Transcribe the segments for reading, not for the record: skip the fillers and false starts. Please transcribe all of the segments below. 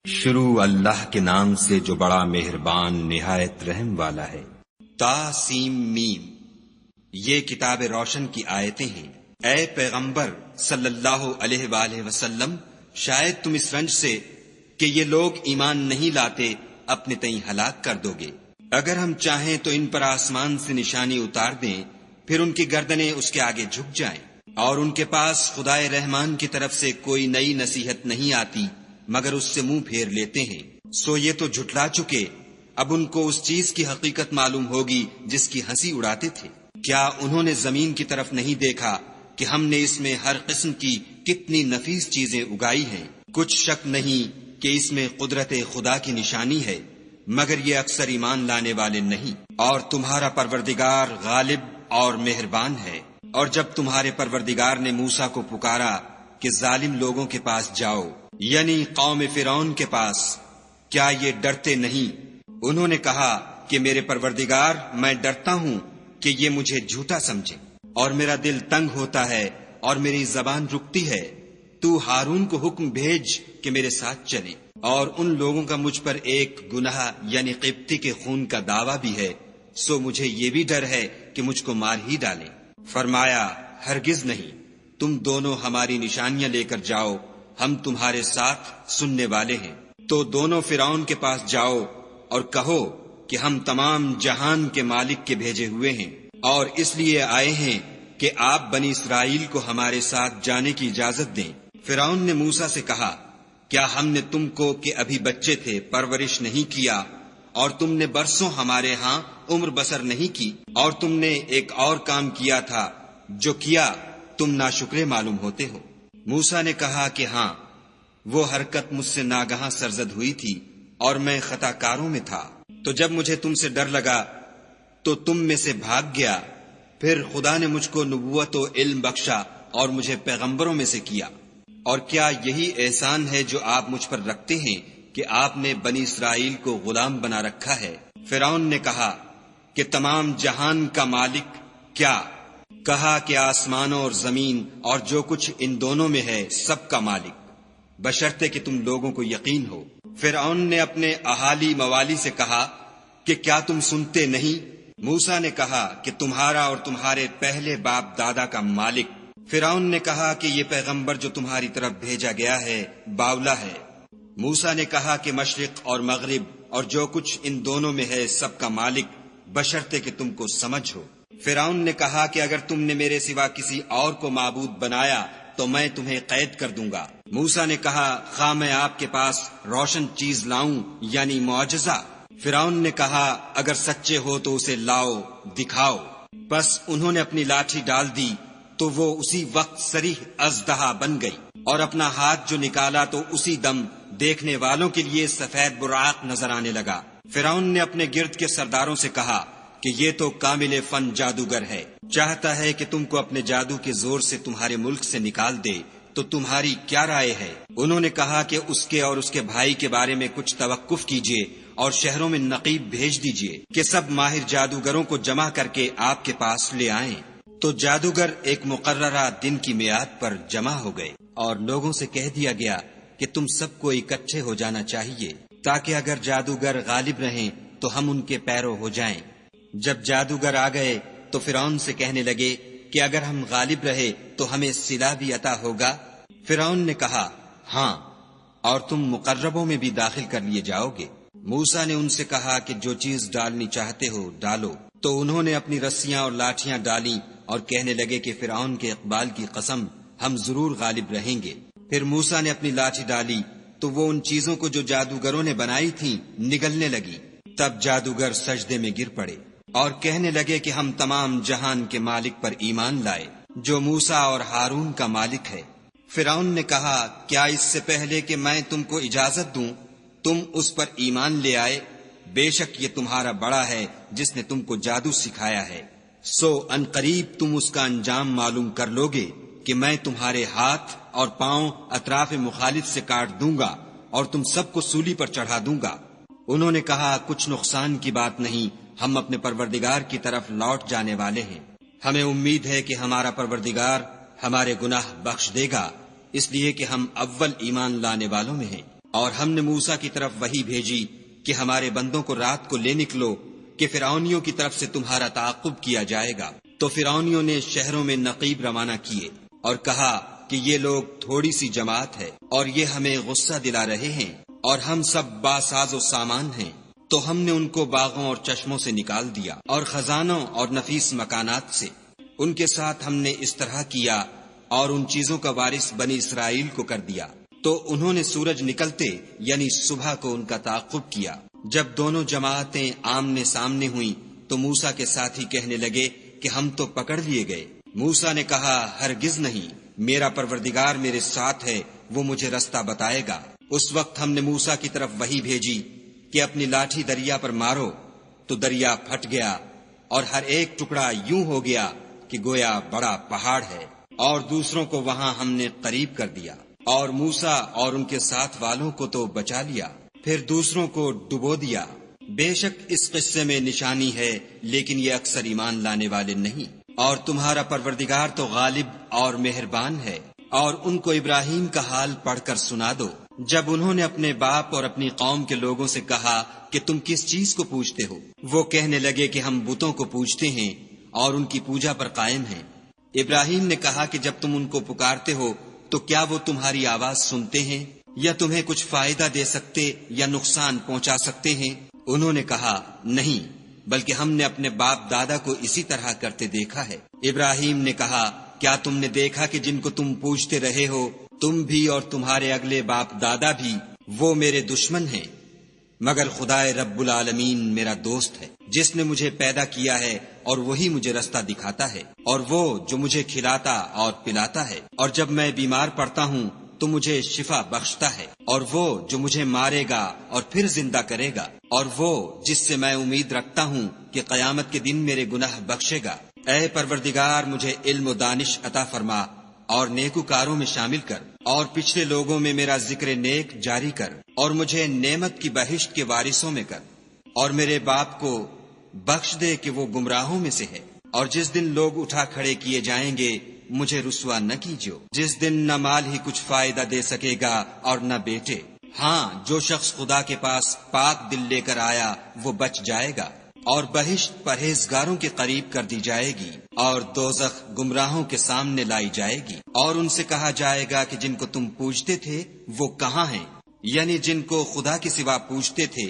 شروع اللہ کے نام سے جو بڑا مہربان نہایت رحم والا ہے۔ تا سیم میم، یہ کتاب روشن کی آیتیں ہیں۔ اے پیغمبر صلی اللہ علیہ وآلہ وسلم، شاید تم اس رنج سے کہ یہ لوگ ایمان نہیں لاتے اپنے تئیں ہلاک کر دو گے۔ اگر ہم چاہیں تو ان پر آسمان سے نشانی اتار دیں، پھر ان کی گردنیں اس کے آگے جھک جائیں، اور ان کے پاس خدائے رحمان کی طرف سے کوئی نئی نصیحت نہیں آتی مگر اس سے منہ پھیر لیتے ہیں۔ سو یہ تو جھٹلا چکے، اب ان کو اس چیز کی حقیقت معلوم ہوگی جس کی ہنسی اڑاتے تھے۔ کیا انہوں نے زمین کی طرف نہیں دیکھا کہ ہم نے اس میں ہر قسم کی کتنی نفیس چیزیں اگائی ہیں؟ کچھ شک نہیں کہ اس میں قدرت خدا کی نشانی ہے، مگر یہ اکثر ایمان لانے والے نہیں۔ اور تمہارا پروردگار غالب اور مہربان ہے۔ اور جب تمہارے پروردگار نے موسیٰ کو پکارا کہ ظالم لوگوں کے پاس جاؤ، یعنی قوم فرعون کے پاس، کیا یہ ڈرتے نہیں؟ انہوں نے کہا کہ میرے پروردگار، میں ڈرتا ہوں کہ یہ مجھے جھوٹا سمجھے، اور میرا دل تنگ ہوتا ہے اور میری زبان رکتی ہے۔ تو ہارون کو حکم بھیج کہ میرے ساتھ چلے، اور ان لوگوں کا مجھ پر ایک گناہ یعنی قبطی کے خون کا دعویٰ بھی ہے، سو مجھے یہ بھی ڈر ہے کہ مجھ کو مار ہی ڈالیں۔ فرمایا، ہرگز نہیں، تم دونوں ہماری نشانیاں لے کر جاؤ، ہم تمہارے ساتھ سننے والے ہیں۔ تو دونوں فرعون کے پاس جاؤ اور کہو کہ ہم تمام جہان کے مالک کے بھیجے ہوئے ہیں، اور اس لیے آئے ہیں کہ آپ بنی اسرائیل کو ہمارے ساتھ جانے کی اجازت دیں۔ فرعون نے موسیٰ سے کہا، کیا ہم نے تم کو کہ ابھی بچے تھے پرورش نہیں کیا، اور تم نے برسوں ہمارے ہاں عمر بسر نہیں کی؟ اور تم نے ایک اور کام کیا تھا، جو کیا تم ناشکرے معلوم ہوتے ہو۔ موسیٰ نے کہا کہ ہاں، وہ حرکت مجھ سے ناگہاں سرزد ہوئی تھی اور میں خطا کاروں میں تھا۔ تو جب مجھے تم سے ڈر لگا تو تم میں سے بھاگ گیا، پھر خدا نے مجھ کو نبوت و علم بخشا اور مجھے پیغمبروں میں سے کیا۔ اور کیا یہی احسان ہے جو آپ مجھ پر رکھتے ہیں کہ آپ نے بنی اسرائیل کو غلام بنا رکھا ہے؟ فرعون نے کہا کہ تمام جہان کا مالک کیا؟ کہا کہ آسمانوں اور زمین اور جو کچھ ان دونوں میں ہے سب کا مالک، بشرطے کہ تم لوگوں کو یقین ہو۔ فرعون نے اپنے اہالی موالی سے کہا کہ کیا تم سنتے نہیں؟ موسیٰ نے کہا کہ تمہارا اور تمہارے پہلے باپ دادا کا مالک۔ فرعون نے کہا کہ یہ پیغمبر جو تمہاری طرف بھیجا گیا ہے باولا ہے۔ موسیٰ نے کہا کہ مشرق اور مغرب اور جو کچھ ان دونوں میں ہے سب کا مالک، بشرطے کہ تم کو سمجھ ہو۔ فرعون نے کہا کہ اگر تم نے میرے سوا کسی اور کو معبود بنایا تو میں تمہیں قید کر دوں گا۔ موسیٰ نے کہا، خواہ میں آپ کے پاس روشن چیز لاؤں یعنی معجزہ؟ فرعون نے کہا، اگر سچے ہو تو اسے لاؤ، دکھاؤ۔ بس انہوں نے اپنی لاٹھی ڈال دی تو وہ اسی وقت صریح اژدہا بن گئی، اور اپنا ہاتھ جو نکالا تو اسی دم دیکھنے والوں کے لیے سفید براق نظر آنے لگا۔ فرعون نے اپنے گرد کے سرداروں سے کہا کہ یہ تو کامل فن جادوگر ہے، چاہتا ہے کہ تم کو اپنے جادو کے زور سے تمہارے ملک سے نکال دے، تو تمہاری کیا رائے ہے؟ انہوں نے کہا کہ اس کے اور اس کے بھائی کے بارے میں کچھ توقف کیجیے اور شہروں میں نقیب بھیج دیجیے کہ سب ماہر جادوگروں کو جمع کر کے آپ کے پاس لے آئیں۔ تو جادوگر ایک مقررہ دن کی میعاد پر جمع ہو گئے، اور لوگوں سے کہہ دیا گیا کہ تم سب کو اکٹھے ہو جانا چاہیے، تاکہ اگر جادوگر غالب رہیں تو ہم ان کے پیرو ہو جائیں۔ جب جادوگر آ گئے تو فرعون سے کہنے لگے کہ اگر ہم غالب رہے تو ہمیں صلہ بھی عطا ہوگا؟ فرعون نے کہا، ہاں، اور تم مقربوں میں بھی داخل کر لیے جاؤ گے۔ موسیٰ نے ان سے کہا کہ جو چیز ڈالنی چاہتے ہو ڈالو۔ تو انہوں نے اپنی رسیاں اور لاٹھیاں ڈالیں اور کہنے لگے کہ فرعون کے اقبال کی قسم، ہم ضرور غالب رہیں گے۔ پھر موسیٰ نے اپنی لاٹھی ڈالی تو وہ ان چیزوں کو جو جادوگروں نے بنائی تھیں نگلنے لگی۔ تب جادوگر سجدے میں گر پڑے اور کہنے لگے کہ ہم تمام جہان کے مالک پر ایمان لائے، جو موسیٰ اور ہارون کا مالک ہے۔ فرعون نے کہا، کیا اس سے پہلے کہ میں تم کو اجازت دوں تم اس پر ایمان لے آئے؟ بے شک یہ تمہارا بڑا ہے جس نے تم کو جادو سکھایا ہے، سو ان قریب تم اس کا انجام معلوم کر لوگے کہ میں تمہارے ہاتھ اور پاؤں اطراف مخالف سے کاٹ دوں گا اور تم سب کو سولی پر چڑھا دوں گا۔ انہوں نے کہا، کچھ نقصان کی بات نہیں، ہم اپنے پروردگار کی طرف لوٹ جانے والے ہیں، ہمیں امید ہے کہ ہمارا پروردگار ہمارے گناہ بخش دے گا، اس لیے کہ ہم اول ایمان لانے والوں میں ہیں۔ اور ہم نے موسیٰ کی طرف وحی بھیجی کہ ہمارے بندوں کو رات کو لے نکلو کہ فرعونیوں کی طرف سے تمہارا تعاقب کیا جائے گا۔ تو فرعونیوں نے شہروں میں نقیب روانہ کیے اور کہا کہ یہ لوگ تھوڑی سی جماعت ہے اور یہ ہمیں غصہ دلا رہے ہیں اور ہم سب باساز و سامان ہیں۔ تو ہم نے ان کو باغوں اور چشموں سے نکال دیا اور خزانوں اور نفیس مکانات سے۔ ان کے ساتھ ہم نے اس طرح کیا اور ان چیزوں کا وارث بنی اسرائیل کو کر دیا۔ تو انہوں نے سورج نکلتے یعنی صبح کو ان کا تعاقب کیا۔ جب دونوں جماعتیں آمنے سامنے ہوئیں تو موسیٰ کے ساتھی کہنے لگے کہ ہم تو پکڑ لیے گئے۔ موسیٰ نے کہا ہرگز نہیں، میرا پروردگار میرے ساتھ ہے، وہ مجھے رستہ بتائے گا۔ اس وقت ہم نے موسیٰ کی طرف وحی بھیجی کہ اپنی لاٹھی دریا پر مارو، تو دریا پھٹ گیا اور ہر ایک ٹکڑا یوں ہو گیا کہ گویا بڑا پہاڑ ہے، اور دوسروں کو وہاں ہم نے قریب کر دیا، اور موسیٰ اور ان کے ساتھ والوں کو تو بچا لیا، پھر دوسروں کو ڈبو دیا۔ بے شک اس قصے میں نشانی ہے، لیکن یہ اکثر ایمان لانے والے نہیں۔ اور تمہارا پروردگار تو غالب اور مہربان ہے۔ اور ان کو ابراہیم کا حال پڑھ کر سنا دو، جب انہوں نے اپنے باپ اور اپنی قوم کے لوگوں سے کہا کہ تم کس چیز کو پوجتے ہو؟ وہ کہنے لگے کہ ہم بتوں کو پوجتے ہیں اور ان کی پوجا پر قائم ہیں۔ ابراہیم نے کہا کہ جب تم ان کو پکارتے ہو تو کیا وہ تمہاری آواز سنتے ہیں یا تمہیں کچھ فائدہ دے سکتے یا نقصان پہنچا سکتے ہیں؟ انہوں نے کہا نہیں، بلکہ ہم نے اپنے باپ دادا کو اسی طرح کرتے دیکھا ہے۔ ابراہیم نے کہا کیا تم نے دیکھا کہ جن کو تم پوجتے رہے ہو، تم بھی اور تمہارے اگلے باپ دادا بھی، وہ میرے دشمن ہیں، مگر خدائے رب العالمین میرا دوست ہے، جس نے مجھے پیدا کیا ہے اور وہی مجھے رستہ دکھاتا ہے، اور وہ جو مجھے کھلاتا اور پلاتا ہے، اور جب میں بیمار پڑتا ہوں تو مجھے شفا بخشتا ہے، اور وہ جو مجھے مارے گا اور پھر زندہ کرے گا، اور وہ جس سے میں امید رکھتا ہوں کہ قیامت کے دن میرے گناہ بخشے گا۔ اے پروردگار مجھے علم و دانش عطا فرما اور نیکوکاروں میں شامل کر، اور پچھلے لوگوں میں میرا ذکر نیک جاری کر، اور مجھے نعمت کی بہشت کے وارثوں میں کر، اور میرے باپ کو بخش دے کہ وہ گمراہوں میں سے ہے، اور جس دن لوگ اٹھا کھڑے کیے جائیں گے مجھے رسوا نہ کیجو، جس دن نہ مال ہی کچھ فائدہ دے سکے گا اور نہ بیٹے۔ ہاں، جو شخص خدا کے پاس پاک دل لے کر آیا وہ بچ جائے گا، اور بہشت پرہیزگاروں کے قریب کر دی جائے گی، اور دوزخ گمراہوں کے سامنے لائی جائے گی، اور ان سے کہا جائے گا کہ جن کو تم پوجتے تھے وہ کہاں ہیں؟ یعنی جن کو خدا کے سوا پوجتے تھے،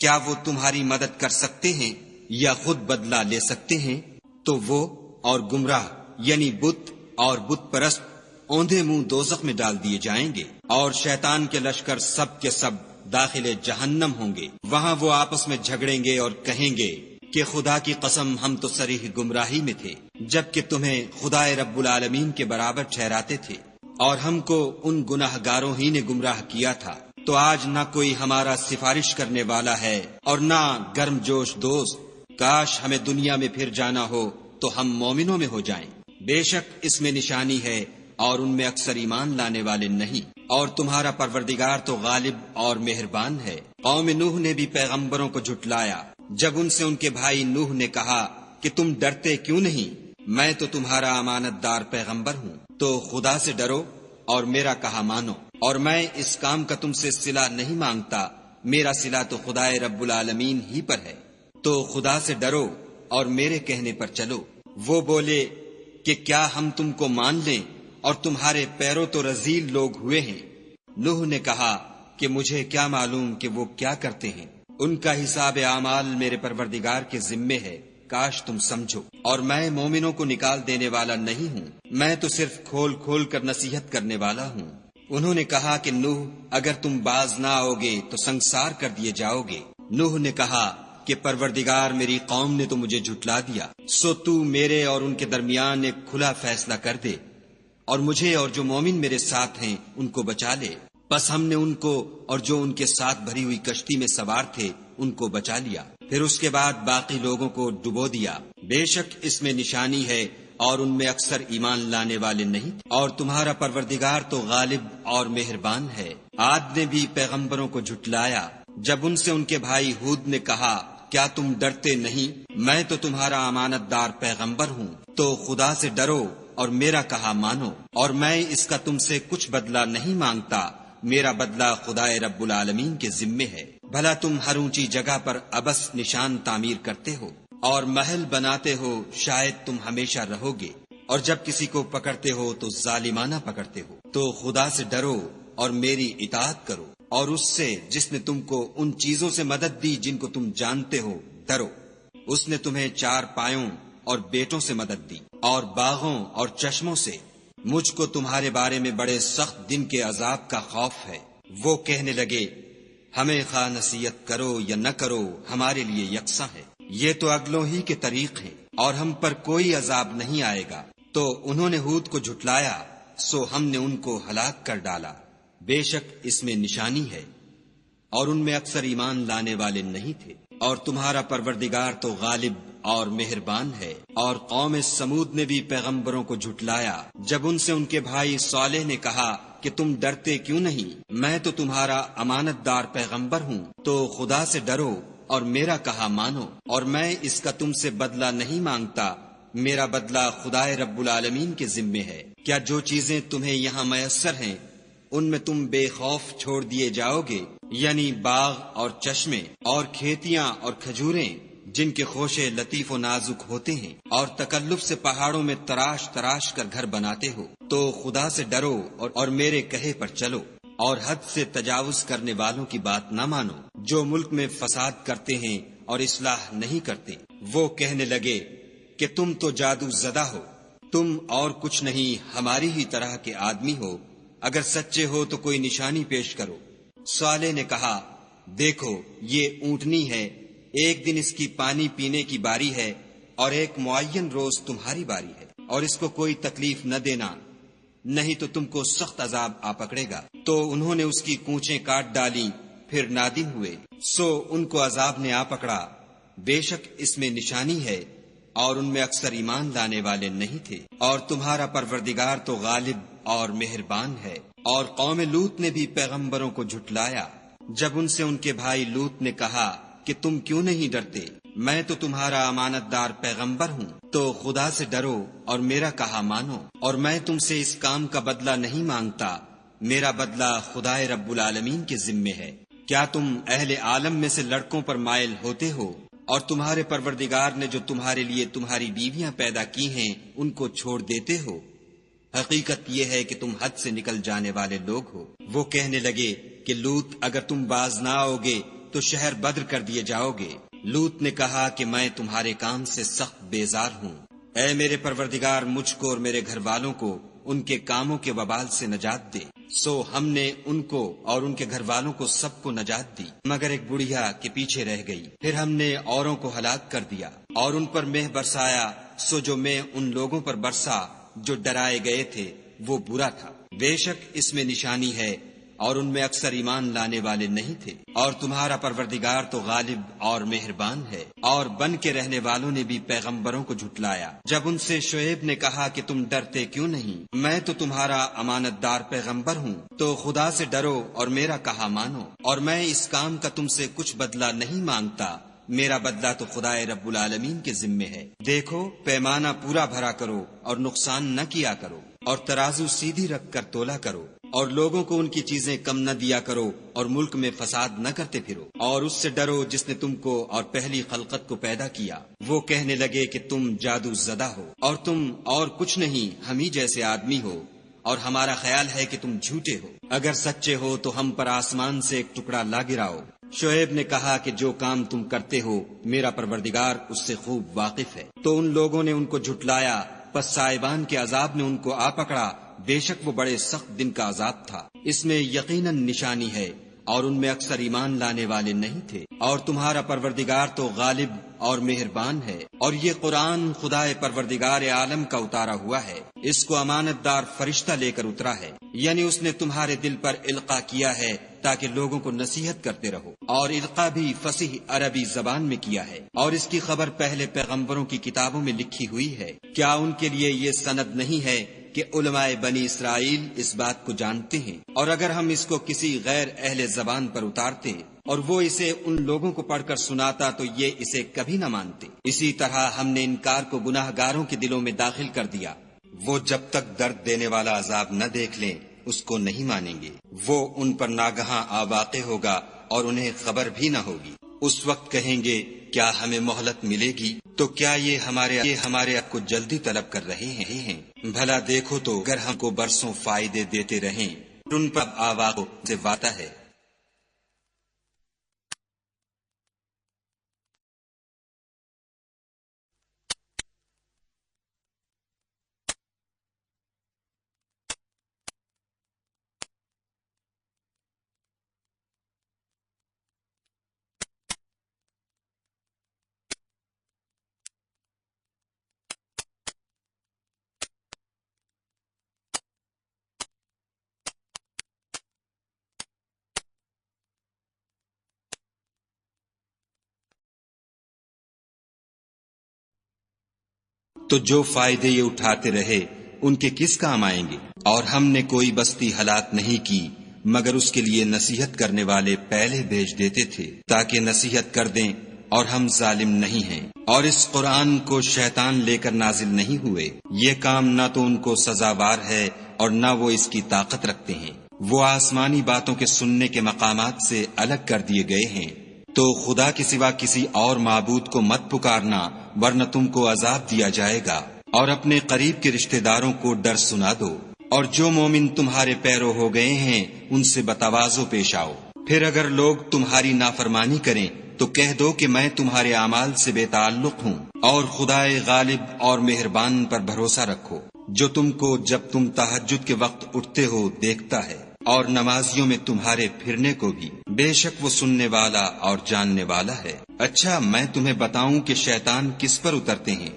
کیا وہ تمہاری مدد کر سکتے ہیں یا خود بدلہ لے سکتے ہیں؟ تو وہ اور گمراہ یعنی بت اور بت پرست اوندھے منہ دوزخ میں ڈال دیے جائیں گے، اور شیطان کے لشکر سب کے سب داخل جہنم ہوں گے۔ وہاں وہ آپس میں جھگڑیں گے اور کہیں گے کہ خدا کی قسم ہم تو صریح گمراہی میں تھے، جبکہ تمہیں خدائے رب العالمین کے برابر ٹھہراتے تھے، اور ہم کو ان گناہ گاروں ہی نے گمراہ کیا تھا۔ تو آج نہ کوئی ہمارا سفارش کرنے والا ہے اور نہ گرم جوش دوست۔ کاش ہمیں دنیا میں پھر جانا ہو تو ہم مومنوں میں ہو جائیں۔ بے شک اس میں نشانی ہے اور ان میں اکثر ایمان لانے والے نہیں۔ اور تمہارا پروردگار تو غالب اور مہربان ہے۔ قوم نوح نے بھی پیغمبروں کو جھٹلایا جب ان سے ان کے بھائی نوح نے کہا کہ تم ڈرتے کیوں نہیں؟ میں تو تمہارا امانت دار پیغمبر ہوں، تو خدا سے ڈرو اور میرا کہا مانو، اور میں اس کام کا تم سے صلہ نہیں مانگتا، میرا صلہ تو خدائے رب العالمین ہی پر ہے، تو خدا سے ڈرو اور میرے کہنے پر چلو۔ وہ بولے کہ کیا ہم تم کو مان لیں اور تمہارے پیروں تو رذیل لوگ ہوئے ہیں؟ نوح نے کہا کہ مجھے کیا معلوم کہ وہ کیا کرتے ہیں، ان کا حساب اعمال میرے پروردگار کے ذمے ہے، کاش تم سمجھو۔ اور میں مومنوں کو نکال دینے والا نہیں ہوں، میں تو صرف کھول کھول کر نصیحت کرنے والا ہوں۔ انہوں نے کہا کہ نوح اگر تم باز نہ آؤ گے تو سنگسار کر دیے جاؤ گے۔ نوح نے کہا کہ پروردگار میری قوم نے تو مجھے جھٹلا دیا، سو تو میرے اور ان کے درمیان ایک کھلا فیصلہ کر دے، اور مجھے اور جو مومن میرے ساتھ ہیں ان کو بچا لے۔ بس ہم نے ان کو اور جو ان کے ساتھ بھری ہوئی کشتی میں سوار تھے ان کو بچا لیا، پھر اس کے بعد باقی لوگوں کو ڈبو دیا۔ بے شک اس میں نشانی ہے اور ان میں اکثر ایمان لانے والے نہیں۔ اور تمہارا پروردگار تو غالب اور مہربان ہے۔ عاد نے بھی پیغمبروں کو جھٹلایا جب ان سے ان کے بھائی ہود نے کہا کیا تم ڈرتے نہیں؟ میں تو تمہارا امانت دار پیغمبر ہوں، تو خدا سے ڈرو اور میرا کہا مانو، اور میں اس کا تم سے کچھ بدلہ نہیں مانگتا، میرا بدلہ خدائے رب العالمین کے ذمے ہے۔ بھلا تم ہر اونچی جگہ پر ابس نشان تعمیر کرتے ہو اور محل بناتے ہو، شاید تم ہمیشہ رہو گے، اور جب کسی کو پکڑتے ہو تو ظالمانہ پکڑتے ہو۔ تو خدا سے ڈرو اور میری اطاعت کرو، اور اس سے جس نے تم کو ان چیزوں سے مدد دی جن کو تم جانتے ہو ڈرو۔ اس نے تمہیں 4 پایوں اور بیٹوں سے مدد دی، اور باغوں اور چشموں سے۔ مجھ کو تمہارے بارے میں بڑے سخت دن کے عذاب کا خوف ہے۔ وہ کہنے لگے ہمیں خواہ نصیحت کرو یا نہ کرو ہمارے لیے یکساں ہے، یہ تو اگلوں ہی کے طریق ہیں، اور ہم پر کوئی عذاب نہیں آئے گا۔ تو انہوں نے ہود کو جھٹلایا، سو ہم نے ان کو ہلاک کر ڈالا۔ بے شک اس میں نشانی ہے، اور ان میں اکثر ایمان لانے والے نہیں تھے۔ اور تمہارا پروردگار تو غالب اور مہربان ہے۔ اور قوم سمود نے بھی پیغمبروں کو جھٹلایا جب ان سے ان کے بھائی صالح نے کہا کہ تم ڈرتے کیوں نہیں، میں تو تمہارا امانت دار پیغمبر ہوں، تو خدا سے ڈرو اور میرا کہا مانو، اور میں اس کا تم سے بدلہ نہیں مانگتا، میرا بدلہ خدائے رب العالمین کے ذمے ہے۔ کیا جو چیزیں تمہیں یہاں میسر ہیں ان میں تم بے خوف چھوڑ دیے جاؤ گے، یعنی باغ اور چشمے اور کھیتیاں اور کھجوریں جن کے خوشے لطیف و نازک ہوتے ہیں، اور تکلف سے پہاڑوں میں تراش تراش کر گھر بناتے ہو، تو خدا سے ڈرو اور میرے کہے پر چلو، اور حد سے تجاوز کرنے والوں کی بات نہ مانو جو ملک میں فساد کرتے ہیں اور اصلاح نہیں کرتے۔ وہ کہنے لگے کہ تم تو جادو زدہ ہو، تم اور کچھ نہیں ہماری ہی طرح کے آدمی ہو، اگر سچے ہو تو کوئی نشانی پیش کرو۔ صالح نے کہا دیکھو یہ اونٹنی ہے، ایک دن اس کی پانی پینے کی باری ہے، اور ایک معین روز تمہاری باری ہے، اور اس کو کوئی تکلیف نہ دینا، نہیں تو تم کو سخت عذاب آ پکڑے گا۔ تو انہوں نے اس کی کونچیں کاٹ ڈالی، پھر نادم ہوئے، سو ان کو عذاب نے آ پکڑا۔ بے شک اس میں نشانی ہے، اور ان میں اکثر ایمان لانے والے نہیں تھے۔ اور تمہارا پروردگار تو غالب اور مہربان ہے۔ اور قوم لوط نے بھی پیغمبروں کو جھٹلایا جب ان سے ان کے بھائی لوط نے کہا کہ تم کیوں نہیں ڈرتے، میں تو تمہارا امانت دار پیغمبر ہوں، تو خدا سے ڈرو اور میرا کہا مانو، اور میں تم سے اس کام کا بدلہ نہیں مانگتا، میرا بدلہ خدائے رب العالمین کے ذمے ہے۔ کیا تم اہل عالم میں سے لڑکوں پر مائل ہوتے ہو، اور تمہارے پروردگار نے جو تمہارے لیے تمہاری بیویاں پیدا کی ہیں ان کو چھوڑ دیتے ہو؟ حقیقت یہ ہے کہ تم حد سے نکل جانے والے لوگ ہو۔ وہ کہنے لگے کہ لوط اگر تم باز نہ آؤ گے تو شہر بدر کر دیے جاؤ گے۔ لوط نے کہا کہ میں تمہارے کام سے سخت بیزار ہوں، اے میرے پروردگار مجھ کو اور میرے گھر والوں کو ان کے کاموں کے وبال سے نجات دے۔ سو ہم نے ان کو اور ان کے گھر والوں کو سب کو نجات دی، مگر ایک بڑھیا کے پیچھے رہ گئی۔ پھر ہم نے اوروں کو ہلاک کر دیا اور ان پر مہ برسایا، سو جو مہ ان لوگوں پر برسا جو ڈرائے گئے تھے وہ برا تھا۔ بے شک اس میں نشانی ہے، اور ان میں اکثر ایمان لانے والے نہیں تھے۔ اور تمہارا پروردگار تو غالب اور مہربان ہے۔ اور بن کے رہنے والوں نے بھی پیغمبروں کو جھٹلایا جب ان سے شعیب نے کہا کہ تم ڈرتے کیوں نہیں، میں تو تمہارا امانت دار پیغمبر ہوں، تو خدا سے ڈرو اور میرا کہا مانو، اور میں اس کام کا تم سے کچھ بدلہ نہیں مانگتا، میرا بدلہ تو خدائے رب العالمین کے ذمے ہے۔ دیکھو پیمانہ پورا بھرا کرو اور نقصان نہ کیا کرو، اور ترازو سیدھی رکھ کر تولا کرو، اور لوگوں کو ان کی چیزیں کم نہ دیا کرو، اور ملک میں فساد نہ کرتے پھرو، اور اس سے ڈرو جس نے تم کو اور پہلی خلقت کو پیدا کیا۔ وہ کہنے لگے کہ تم جادو زدہ ہو، اور تم اور کچھ نہیں ہم ہی جیسے آدمی ہو، اور ہمارا خیال ہے کہ تم جھوٹے ہو۔ اگر سچے ہو تو ہم پر آسمان سے ایک ٹکڑا لا گراؤ۔ شعیب نے کہا کہ جو کام تم کرتے ہو میرا پروردگار اس سے خوب واقف ہے۔ تو ان لوگوں نے ان کو جھٹلایا، پس صاحبان کے عذاب نے ان کو آ پکڑا، بے شک وہ بڑے سخت دن کا عذاب تھا۔ اس میں یقیناً نشانی ہے، اور ان میں اکثر ایمان لانے والے نہیں تھے۔ اور تمہارا پروردگار تو غالب اور مہربان ہے۔ اور یہ قرآن خدائے پروردگار عالم کا اتارا ہوا ہے، اس کو امانت دار فرشتہ لے کر اترا ہے، یعنی اس نے تمہارے دل پر القاء کیا ہے تاکہ لوگوں کو نصیحت کرتے رہو، اور القاء بھی فصیح عربی زبان میں کیا ہے، اور اس کی خبر پہلے پیغمبروں کی کتابوں میں لکھی ہوئی ہے۔ کیا ان کے لیے یہ سند نہیں ہے کہ علماء بنی اسرائیل اس بات کو جانتے ہیں؟ اور اگر ہم اس کو کسی غیر اہل زبان پر اتارتے اور وہ اسے ان لوگوں کو پڑھ کر سناتا تو یہ اسے کبھی نہ مانتے۔ اسی طرح ہم نے انکار کو گناہ گاروں کے دلوں میں داخل کر دیا، وہ جب تک درد دینے والا عذاب نہ دیکھ لیں اس کو نہیں مانیں گے۔ وہ ان پر ناگہاں آواقع ہوگا اور انہیں خبر بھی نہ ہوگی۔ اس وقت کہیں گے کیا ہمیں مہلت ملے گی؟ تو کیا یہ ہمارے حق کو جلدی طلب کر رہے ہیں؟ بھلا دیکھو تو اگر ہم کو برسوں فائدے دیتے رہیں ان پر آواقع سے وعدہ ہے۔ تو جو فائدے یہ اٹھاتے رہے ان کے کس کام آئیں گے؟ اور ہم نے کوئی بستی ہلاک نہیں کی مگر اس کے لیے نصیحت کرنے والے پہلے بھیج دیتے تھے تاکہ نصیحت کر دیں، اور ہم ظالم نہیں ہیں۔ اور اس قرآن کو شیطان لے کر نازل نہیں ہوئے، یہ کام نہ تو ان کو سزاوار ہے اور نہ وہ اس کی طاقت رکھتے ہیں۔ وہ آسمانی باتوں کے سننے کے مقامات سے الگ کر دیے گئے ہیں۔ تو خدا کے سوا کسی اور معبود کو مت پکارنا ورنہ تم کو عذاب دیا جائے گا، اور اپنے قریب کے رشتہ داروں کو ڈر سنا دو، اور جو مومن تمہارے پیرو ہو گئے ہیں ان سے بتواضع پیش آؤ۔ پھر اگر لوگ تمہاری نافرمانی کریں تو کہہ دو کہ میں تمہارے اعمال سے بے تعلق ہوں، اور خدائے غالب اور مہربان پر بھروسہ رکھو جو تم کو جب تم تہجد کے وقت اٹھتے ہو دیکھتا ہے، اور نمازیوں میں تمہارے پھرنے کو بھی، بے شک وہ سننے والا اور جاننے والا ہے۔ اچھا میں تمہیں بتاؤں کہ شیطان کس پر اترتے ہیں؟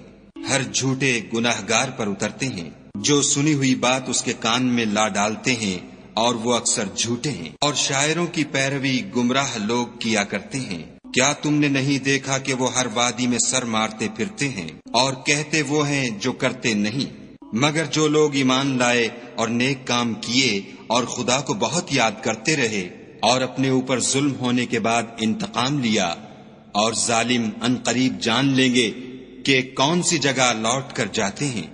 ہر جھوٹے گناہگار پر اترتے ہیں جو سنی ہوئی بات اس کے کان میں لا ڈالتے ہیں، اور وہ اکثر جھوٹے ہیں، اور شاعروں کی پیروی گمراہ لوگ کیا کرتے ہیں۔ کیا تم نے نہیں دیکھا کہ وہ ہر وادی میں سر مارتے پھرتے ہیں اور کہتے وہ ہیں جو کرتے نہیں؟ مگر جو لوگ ایمان لائے اور نیک کام کیے اور خدا کو بہت یاد کرتے رہے اور اپنے اوپر ظلم ہونے کے بعد انتقام لیا، اور ظالم ان قریب جان لیں گے کہ کون سی جگہ لوٹ کر جاتے ہیں۔